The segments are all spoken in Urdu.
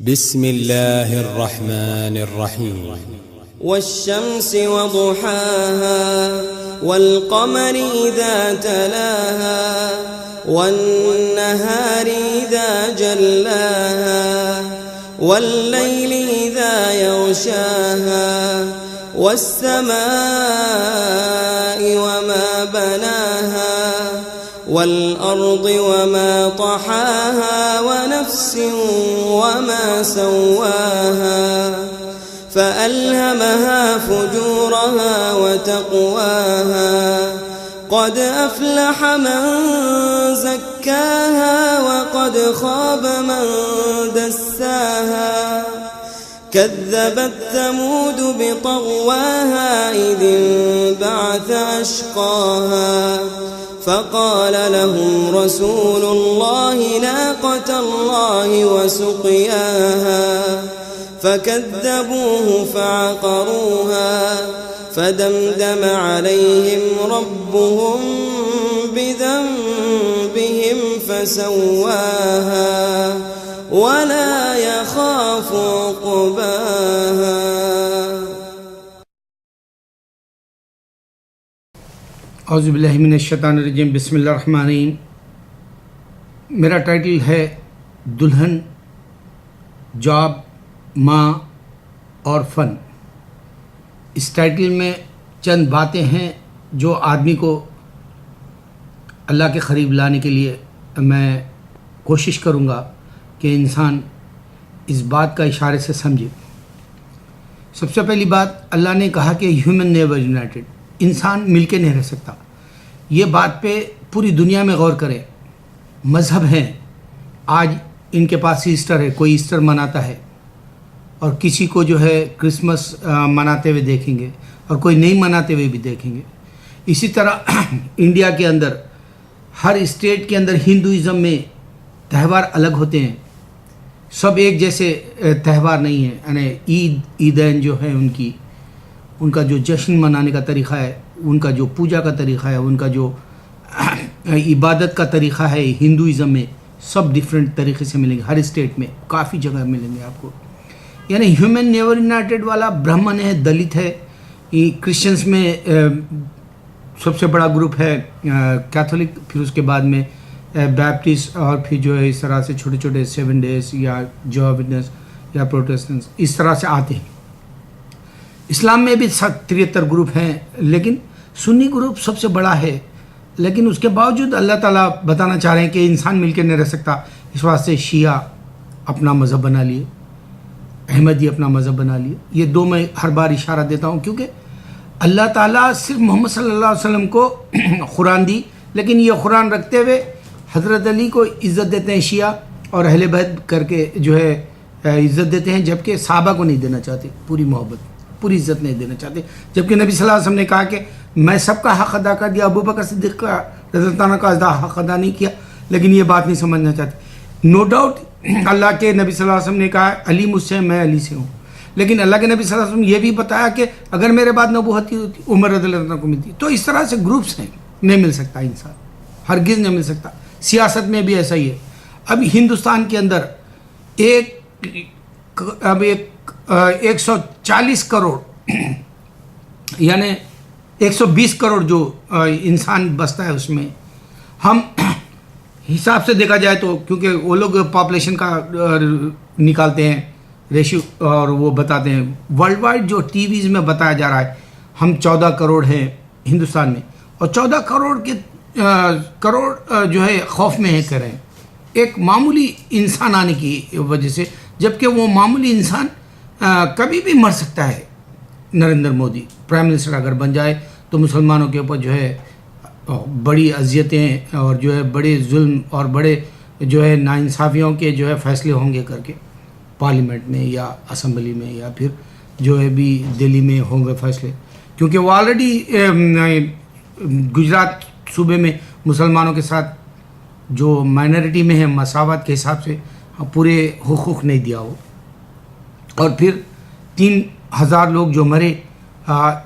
بسم الله الرحمن الرحيم والشمس وضحاها والقمر إذا تلاها والنهار إذا جلاها والليل إذا يغشاها والسماء وما بناها والأرض وما طحاها ونفس وما سواها فألهمها فجورها وتقواها قد أفلح من زكاها وقد خاب من دساها كذبت ثمود بطغواها إذ انبعث أشقاها فقال لهم رسول الله ناقة الله وسقياها فكذبوه فعقروها فدمدم عليهم ربهم بذنبهم فسواها ولا يخاف عقباها. اعوذ باللہ من الشیطان الرجیم. بسم اللہ الرحمن الرحیم. میرا ٹائٹل ہے دلہن، جاب، ماں اور فن. اس ٹائٹل میں چند باتیں ہیں جو آدمی کو اللہ کے قریب لانے کے لیے میں کوشش کروں گا کہ انسان اس بات کا اشارے سے سمجھے. سب سے پہلی بات، اللہ نے کہا کہ ہیومن نیور یونائٹڈ، انسان مل کے نہیں رہ سکتا. یہ بات پہ پوری دنیا میں غور کریں. مذہب ہیں، آج ان کے پاس ایسٹر ہے، کوئی ایسٹر مناتا ہے اور کسی کو جو ہے کرسمس مناتے ہوئے دیکھیں گے اور کوئی نہیں مناتے ہوئے بھی دیکھیں گے. اسی طرح انڈیا کے اندر ہر اسٹیٹ کے اندر ہندوازم میں تہوار الگ ہوتے ہیں، سب ایک جیسے تہوار نہیں ہیں. یعنی عیدین جو ہے ان کا جو جشن منانے کا طریقہ ہے، ان کا جو پوجا کا طریقہ ہے، ان کا جو عبادت کا طریقہ ہے، ہندوازم میں سب ڈیفرنٹ طریقے سے ملیں گے. ہر اسٹیٹ میں کافی جگہ ملیں گے آپ کو. یعنی ہیومن نیور یونائٹڈ والا برہمن ہے، دلت ہے. کرسچنس میں سب سے بڑا گروپ ہے کیتھولک، پھر اس کے بعد میں بیپٹسٹ، اور پھر جو ہے اس طرح سے چھوٹے چھوٹے 7 ڈیز یا جوہا وٹنس یا پروٹیسٹنٹس اس طرح سے آتے ہیں. اسلام میں بھی 73 گروپ ہیں، لیکن سنی گروپ سب سے بڑا ہے. لیکن اس کے باوجود اللہ تعالیٰ بتانا چاہ رہے ہیں کہ انسان مل کے نہیں رہ سکتا. اس واسطے شیعہ اپنا مذہب بنا لیے، احمدی اپنا مذہب بنا لیے. یہ دو میں ہر بار اشارہ دیتا ہوں کیونکہ اللہ تعالیٰ صرف محمد صلی اللہ علیہ وسلم کو قرآن دی، لیکن یہ قرآن رکھتے ہوئے حضرت علی کو عزت دیتے ہیں شیعہ، اور اہل بیت کر کے جو ہے عزت دیتے ہیں، جبکہ صحابہ کو نہیں دینا چاہتے. پوری محبت، پوری عزت نہیں دینا چاہتے. جبکہ نبی صلی اللہ علیہ وسلم نے کہا کہ میں سب کا حق ادا کر دیا، ابو بکر صدیق کا رضی اللہ عنہ کا حق ادا نہیں کیا. لیکن یہ بات نہیں سمجھنا چاہتے. نو ڈاؤٹ اللہ کے نبی صلی اللہ علیہ وسلم نے کہا علی مجھ سے، میں علی سے ہوں. لیکن اللہ کے نبی صلی اللہ علیہ وسلم یہ بھی بتایا کہ اگر میرے بعد نبوت ہوتی عمر رضی اللہ عنہ کو ملتی. تو اس طرح سے گروپس ہیں، نہیں مل سکتا انسان، ہرگز نہیں مل سکتا. سیاست میں بھی ایسا ہی ہے. اب ہندوستان کے اندر 140 کروڑ یعنی 120 کروڑ جو انسان بستا ہے، اس میں ہم حساب سے دیکھا جائے تو، کیونکہ وہ لوگ پاپولیشن کا نکالتے ہیں ریشیو اور وہ بتاتے ہیں، ورلڈ وائڈ جو ٹی ویز میں بتایا جا رہا ہے ہم 14 کروڑ ہیں ہندوستان میں. اور 14 کروڑ جو ہے خوف میں ہے، کہہ رہے ہیں ایک معمولی انسان آنے کی وجہ سے، جبکہ وہ معمولی انسان کبھی بھی مر سکتا ہے. نریندر مودی پرائم منسٹر اگر بن جائے تو مسلمانوں کے اوپر جو ہے بڑی اذیتیں اور جو ہے بڑے ظلم اور بڑے جو ہے ناانصافیوں کے جو ہے فیصلے ہوں گے کر کے پارلیمنٹ میں یا اسمبلی میں، یا پھر جو ہے بھی دلی میں ہوں گے فیصلے. کیونکہ وہ آلریڈی گجرات صوبے میں مسلمانوں کے ساتھ جو مائنورٹی میں ہے مساوات کے حساب سے پورے حقوق نہیں دیا ہو. اور پھر 3000 لوگ جو مرے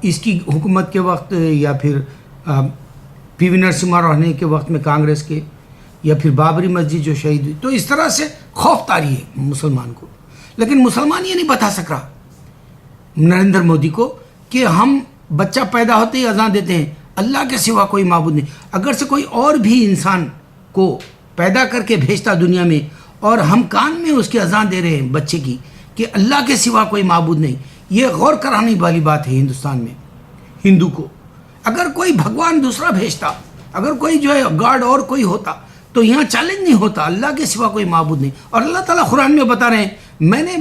اس کی حکومت کے وقت، یا پھر پی وی نرسمہا راؤ رہنے کے وقت میں کانگریس کے، یا پھر بابری مسجد جو شہید ہوئی. تو اس طرح سے خوف طاری ہے مسلمان کو. لیکن مسلمان یہ نہیں بتا سک رہا نریندر مودی کو کہ ہم بچہ پیدا ہوتے ہی اذان دیتے ہیں اللہ کے سوا کوئی معبود نہیں. اگر سے کوئی اور بھی انسان کو پیدا کر کے بھیجتا دنیا میں اور ہم کان میں اس کی اذان دے رہے ہیں بچے کی کہ اللہ کے سوا کوئی معبود نہیں, یہ غور کرانے والی بات ہے ہندوستان میں ہندو کو. اگر کوئی بھگوان دوسرا بھیجتا, اگر کوئی جو ہے گاڈ اور کوئی ہوتا تو یہاں چیلنج نہیں ہوتا, اللہ کے سوا کوئی معبود نہیں. اور اللہ تعالیٰ قرآن میں بتا رہے ہیں میں نے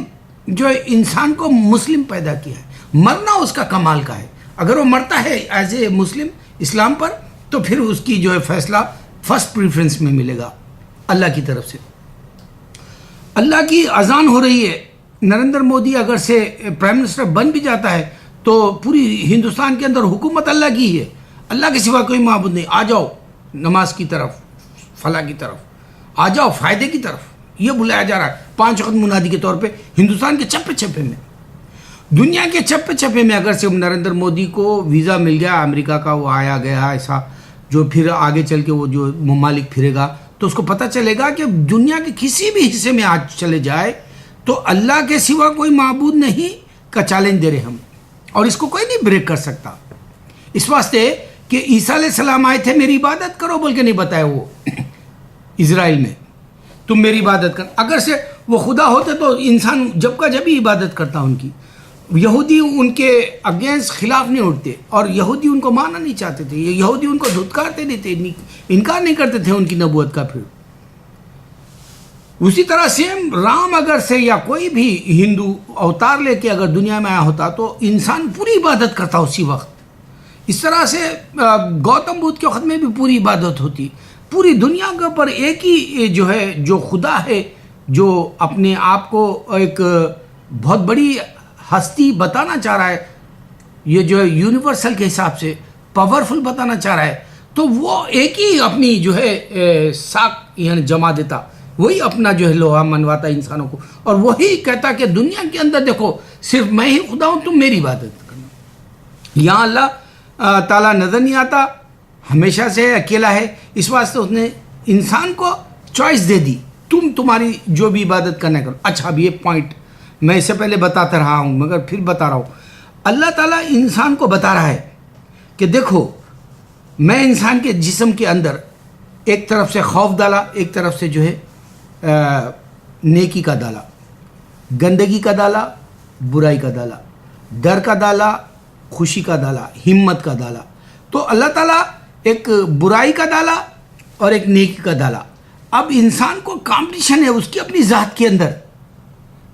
جو ہے انسان کو مسلم پیدا کیا ہے, مرنا اس کا کمال کا ہے. اگر وہ مرتا ہے ایز اے مسلم اسلام پر تو پھر اس کی جو ہے فیصلہ فرسٹ پریفرنس میں ملے گا اللہ کی طرف سے. اللہ کی اذان ہو رہی ہے, نریندر مودی اگر سے پرائم منسٹر بن بھی جاتا ہے تو پوری ہندوستان کے اندر حکومت اللہ کی ہے, اللہ کے سوا کوئی معبود نہیں. آ جاؤ نماز کی طرف, فلاح کی طرف, آ جاؤ فائدے کی طرف, یہ بلایا جا رہا ہے 5 وقت منادی کے طور پہ ہندوستان کے چپے چپے میں, دنیا کے چپے چپے میں. اگر سے نریندر مودی کو ویزا مل گیا امریکہ کا, وہ آیا گیا ایسا جو پھر آگے چل کے وہ جو ممالک پھرے گا تو اس کو پتہ چلے گا کہ دنیا کے کسی بھی حصے میں آج چلے جائے تو اللہ کے سوا کوئی معبود نہیں کا چیلنج دے رہے ہم, اور اس کو کوئی نہیں بریک کر سکتا. اس واسطے کہ عیسیٰ علیہ السلام آئے تھے میری عبادت کرو بول کے نہیں بتایا وہ اسرائیل میں, تم میری عبادت کر. اگر سے وہ خدا ہوتے تو انسان جب کا جب ہی عبادت کرتا ان کی. یہودی ان کے اگینسٹ خلاف نہیں اٹھتے اور یہودی ان کو ماننا نہیں چاہتے تھے, یہودی ان کو دھتکارتے نہیں تھے, انکار نہیں کرتے تھے ان کی نبوت کا. پھر اسی طرح سیم رام اگر سے یا کوئی بھی ہندو اوتار لے کے اگر دنیا میں آیا ہوتا تو انسان پوری عبادت کرتا اسی وقت. اس طرح سے گوتم بدھ کے وقت میں بھی پوری عبادت ہوتی. پوری دنیا کے اوپر ایک ہی جو ہے جو خدا ہے جو اپنے آپ کو ایک بہت بڑی ہستی بتانا چاہ رہا ہے, یہ جو ہے یونیورسل کے حساب سے پاورفل بتانا چاہ رہا ہے, تو وہ ایک ہی اپنی جو ہے ساکھ یعنی جما دیتا, وہی اپنا جو ہے لوہا منواتا انسانوں کو, اور وہی کہتا کہ دنیا کے اندر دیکھو صرف میں ہی خدا ہوں, تم میری عبادت کرنا. یہاں اللہ تعالیٰ نظر نہیں آتا, ہمیشہ سے اکیلا ہے. اس واسطے اس نے انسان کو چوائس دے دی, تم تمہاری جو بھی عبادت کرنا کرو. اچھا اب یہ پوائنٹ میں اس سے پہلے بتاتا رہا ہوں مگر پھر بتا رہا ہوں. اللہ تعالیٰ انسان کو بتا رہا ہے کہ دیکھو میں انسان کے جسم کے اندر ایک طرف سے خوف ڈالا, ایک طرف سے جو ہے نیکی کا ڈالا, گندگی کا ڈالا, برائی کا ڈالا, ڈر کا ڈالا, خوشی کا ڈالا, ہمت کا ڈالا. تو اللہ تعالیٰ ایک برائی کا ڈالا اور ایک نیکی کا ڈالا. اب انسان کو کمپٹیشن ہے اس کی اپنی ذات کے اندر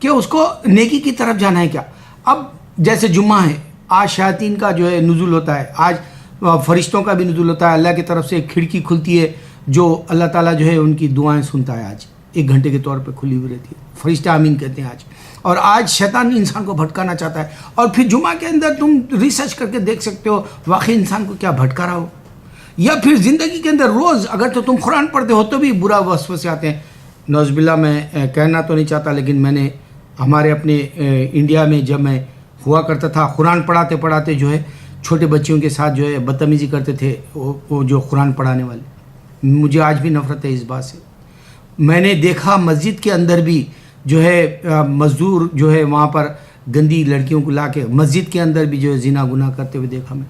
کہ اس کو نیکی کی طرف جانا ہے کیا. اب جیسے جمعہ ہے, آج شیاطین کا جو ہے نزول ہوتا ہے, آج فرشتوں کا بھی نزول ہوتا ہے, اللہ کی طرف سے ایک کھڑکی کھلتی ہے جو اللہ تعالیٰ جو ہے ان کی دعائیں سنتا ہے. آج 1 گھنٹے کے طور پہ کھلی ہوئی رہتی ہے, فرشتہ آمین کہتے ہیں آج. اور آج شیطان انسان کو بھٹکانا چاہتا ہے, اور پھر جمعہ کے اندر تم ریسرچ کر کے دیکھ سکتے ہو واقعی انسان کو کیا بھٹکا رہا ہو. یا پھر زندگی کے اندر روز اگر تو تم قرآن پڑھتے ہو تو بھی برا وسوسے آتے ہیں. نعوذ باللہ میں کہنا تو نہیں چاہتا, لیکن میں نے ہمارے اپنے انڈیا میں جب میں ہوا کرتا تھا قرآن پڑھاتے پڑھاتے جو ہے چھوٹے بچوں کے ساتھ جو ہے بدتمیزی کرتے تھے وہ جو قرآن پڑھانے والے. مجھے آج بھی نفرت ہے اس بات سے. میں نے دیکھا مسجد کے اندر بھی جو ہے مزدور جو ہے وہاں پر گندی لڑکیوں کو لا کے مسجد کے اندر بھی جو ہے زنا گناہ کرتے ہوئے دیکھا میں.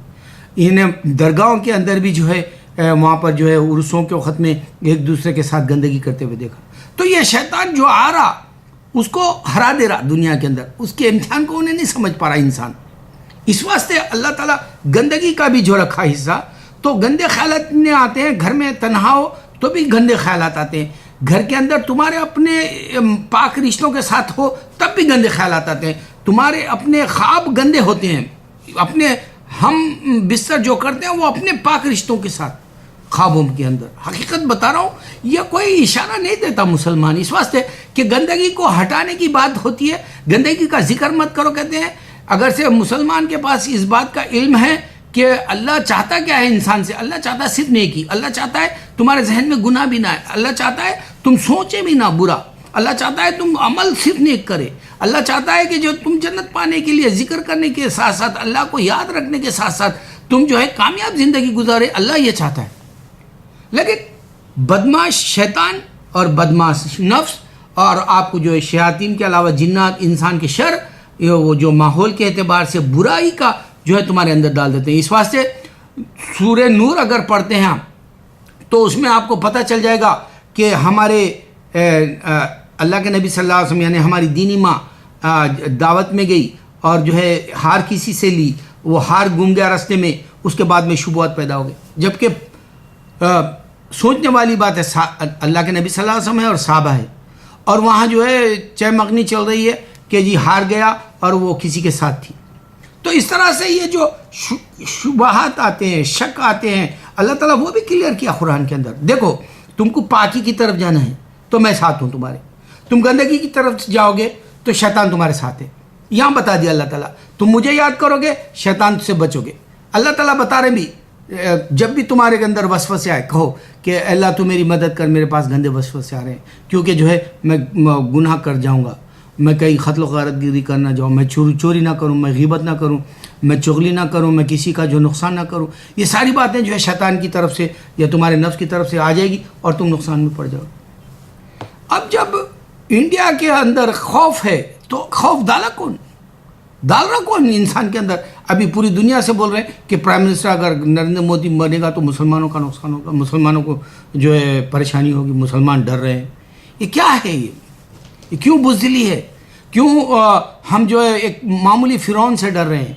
انہیں درگاہوں کے اندر بھی جو ہے وہاں پر جو ہے عرسوں کے وقت میں ایک دوسرے کے ساتھ گندگی کرتے ہوئے دیکھا. تو یہ شیطان جو آ رہا اس کو ہرا دے رہا دنیا کے اندر, اس کے امتحان کو انہیں نہیں سمجھ پا رہا انسان. اس واسطے اللہ تعالیٰ گندگی کا بھی جو رکھا حصہ, تو گندے خیالات نہیں آتے ہیں. گھر میں تنہا ہو تو بھی گندے خیالات آتے ہیں, گھر کے اندر تمہارے اپنے پاک رشتوں کے ساتھ ہو تب بھی گندے خیالات آتے ہیں. تمہارے اپنے خواب گندے ہوتے ہیں, اپنے ہم بستر جو کرتے ہیں وہ اپنے پاک رشتوں کے ساتھ خوابوں کے اندر. حقیقت بتا رہا ہوں, یہ کوئی اشارہ نہیں دیتا مسلمان اس واسطے کہ گندگی کو ہٹانے کی بات ہوتی ہے. گندگی کا ذکر مت کرو کہتے ہیں. اگر سے مسلمان کے پاس اس بات کا علم ہے کہ اللہ چاہتا کیا ہے انسان سے, اللہ چاہتا ہے صرف نیکی, اللہ چاہتا ہے تمہارے ذہن میں گناہ بھی نہ آئے, اللہ چاہتا ہے تم سوچے بھی نہ برا, اللہ چاہتا ہے تم عمل صرف نیک کرے, اللہ چاہتا ہے کہ جو تم جنت پانے کے لیے ذکر کرنے کے ساتھ ساتھ اللہ کو یاد رکھنے کے ساتھ ساتھ تم جو ہے کامیاب زندگی گزارے, اللہ یہ چاہتا ہے. لیکن بدماش شیطان اور بدماش نفس اور آپ کو جو ہے شیاطین کے علاوہ جنات انسان کے شر وہ جو ماحول کے اعتبار سے برائی کا جو ہے تمہارے اندر ڈال دیتے ہیں. اس واسطے سورہ نور اگر پڑھتے ہیں تو اس میں آپ کو پتہ چل جائے گا کہ ہمارے اللہ کے نبی صلی اللہ علیہ وسلم یعنی ہماری دینی ماں دعوت میں گئی اور جو ہے ہار کسی سے لی, وہ ہار گم گیا راستے میں, اس کے بعد میں شبہات پیدا ہو گئے. جبکہ سوچنے والی بات ہے اللہ کے نبی صلی اللہ علیہ وسلم ہے اور صحابہ ہے, اور وہاں جو ہے چہ مغنی چل رہی ہے کہ جی ہار گیا اور وہ کسی کے ساتھ تھی. تو اس طرح سے یہ جو شبہات آتے ہیں, شک آتے ہیں, اللہ تعالیٰ وہ بھی کلیئر کیا قرآن کے اندر. دیکھو تم کو پاکی کی طرف جانا ہے تو میں ساتھ ہوں تمہارے, تم گندگی کی طرف جاؤ گے تو شیطان تمہارے ساتھ ہے. یہاں بتا دیا اللہ تعالیٰ, تم مجھے یاد کرو گے شیطان سے بچو گے. اللہ تعالیٰ بتا رہے بھی جب بھی تمہارے اندر وسوسے آئے کہو کہ اللہ تو میری مدد کر, میرے پاس گندے وسوسے آ رہے ہیں, کیونکہ جو ہے میں گناہ کر جاؤں گا, میں کہیں قتل و غارت گیری کرنا جاؤں, میں چوری نہ کروں, میں غیبت نہ کروں, میں چغلی نہ کروں, میں کسی کا جو نقصان نہ کروں. یہ ساری باتیں جو ہے شیطان کی طرف سے یا تمہارے نفس کی طرف سے آ جائے گی اور تم نقصان میں پڑ جاؤ. اب جب انڈیا کے اندر خوف ہے تو خوف ڈال رہا کون انسان کے اندر؟ ابھی پوری دنیا سے بول رہے ہیں کہ پرائم منسٹر اگر نریندر مودی بنے گا تو مسلمانوں کا نقصان ہوگا, مسلمانوں کو جو ہے پریشانی ہوگی, مسلمان ڈر رہے ہیں. یہ کیا ہے؟ یہ کیوں بزدلی ہے؟ کیوں ہم جو ہے ایک معمولی فرعون سے ڈر رہے ہیں؟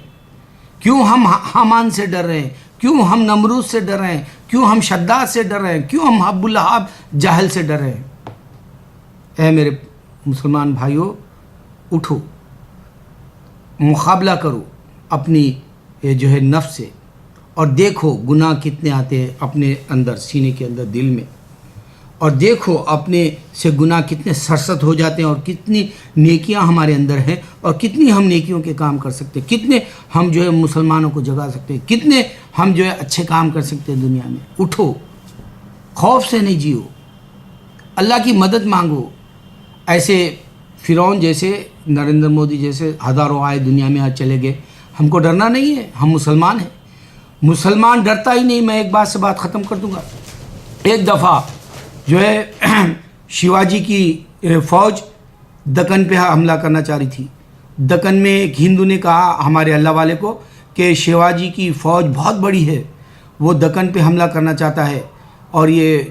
کیوں ہم حامان سے ڈر رہے ہیں؟ کیوں ہم نمرود سے ڈر رہے ہیں؟ کیوں ہم شداد سے ڈر رہے ہیں؟ کیوں ہم ابو لہب جاہل سے ڈر رہے ہیں؟ اے میرے مسلمان بھائیوں, اٹھو, مقابلہ کرو اپنی جو ہے نفس سے, اور دیکھو گناہ کتنے آتے ہیں اپنے اندر, سینے کے اندر, دل میں, اور دیکھو اپنے سے گناہ کتنے سرست ہو جاتے ہیں اور کتنی نیکیاں ہمارے اندر ہیں اور کتنی ہم نیکیوں کے کام کر سکتے ہیں, کتنے ہم جو ہے مسلمانوں کو جگا سکتے ہیں, کتنے ہم جو ہے اچھے کام کر سکتے ہیں دنیا میں. اٹھو, خوف سے نہیں جیو, اللہ کی مدد مانگو. ایسے فرعون جیسے, نریندر مودی جیسے ہزاروں آئے دنیا میں آج چلے گئے, ہم کو ڈرنا نہیں ہے, ہم مسلمان ہیں. مسلمان ڈرتا ہی نہیں. میں ایک بات سے بات ختم کر دوں گا. ایک دفعہ جو ہے شیواجی کی فوج دکن پہ حملہ کرنا چاہ رہی تھی. دکن میں ایک ہندو نے کہا ہمارے اللہ والے کو کہ شیواجی کی فوج بہت بڑی ہے, وہ دکن پہ حملہ کرنا چاہتا ہے, اور یہ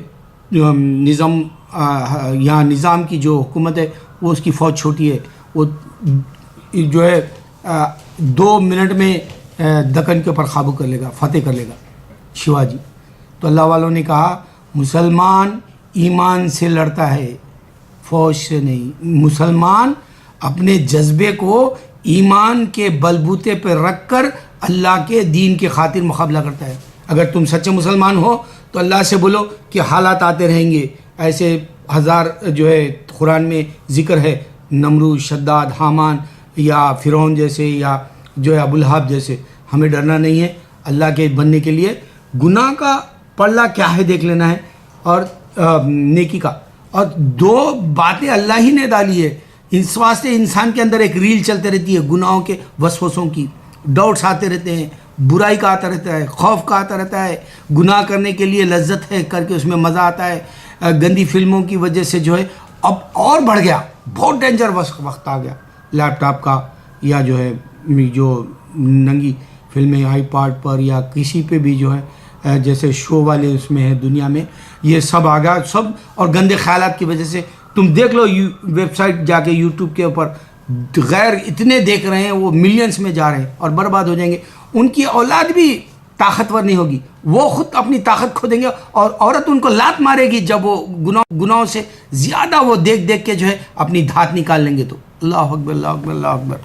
نظام کی جو حکومت ہے وہ اس کی فوج چھوٹی ہے, وہ جو ہے 2 منٹ میں دکن کے اوپر قابو کر لے گا, فتح کر لے گا شیواجی. تو اللہ والوں نے کہا مسلمان ایمان سے لڑتا ہے, فوج سے نہیں. مسلمان اپنے جذبے کو ایمان کے بلبوتے پہ رکھ کر اللہ کے دین کے خاطر مقابلہ کرتا ہے. اگر تم سچے مسلمان ہو تو اللہ سے بولو کہ حالات آتے رہیں گے, ایسے ہزار جو ہے قرآن میں ذکر ہے, نمرود, شداد, حامان یا فرعون جیسے یا جو ہے ابو لہب جیسے. ہمیں ڈرنا نہیں ہے. اللہ کے بننے کے لیے گناہ کا پلہ کیا ہے دیکھ لینا ہے, اور نیکی کا. اور 2 باتیں اللہ ہی نے ڈالی ہے, اس واسطے انسان کے اندر ایک ریل چلتے رہتی ہے گناہوں کے وسوسوں کی, ڈاؤٹس آتے رہتے ہیں, برائی کا آتا رہتا ہے, خوف کا آتا رہتا ہے. گناہ کرنے کے لیے لذت ہے, کر کے اس میں مزہ آتا ہے. گندی فلموں کی وجہ سے جو ہے اب اور بڑھ گیا, بہت ڈینجر وقت آ گیا لیپ ٹاپ کا, یا جو ہے جو ننگی فلمیں آئی پاڈ پر یا کسی پہ بھی جو ہے جیسے شو والے اس میں ہے دنیا میں, یہ سب آ گیا سب. اور گندے خیالات کی وجہ سے تم دیکھ لو ویب سائٹ جا کے یوٹیوب کے اوپر, غیر اتنے دیکھ رہے ہیں, وہ ملینس میں جا رہے ہیں اور برباد ہو جائیں گے. ان کی اولاد بھی طاقتور نہیں ہوگی, وہ خود اپنی طاقت کھو دیں گے, اور عورت ان کو لات مارے گی جب وہ گناہوں سے زیادہ وہ دیکھ کے جو ہے اپنی دھات نکال لیں گے. تو اللہ اکبر, اللہ اکبر, اللہ اکبر.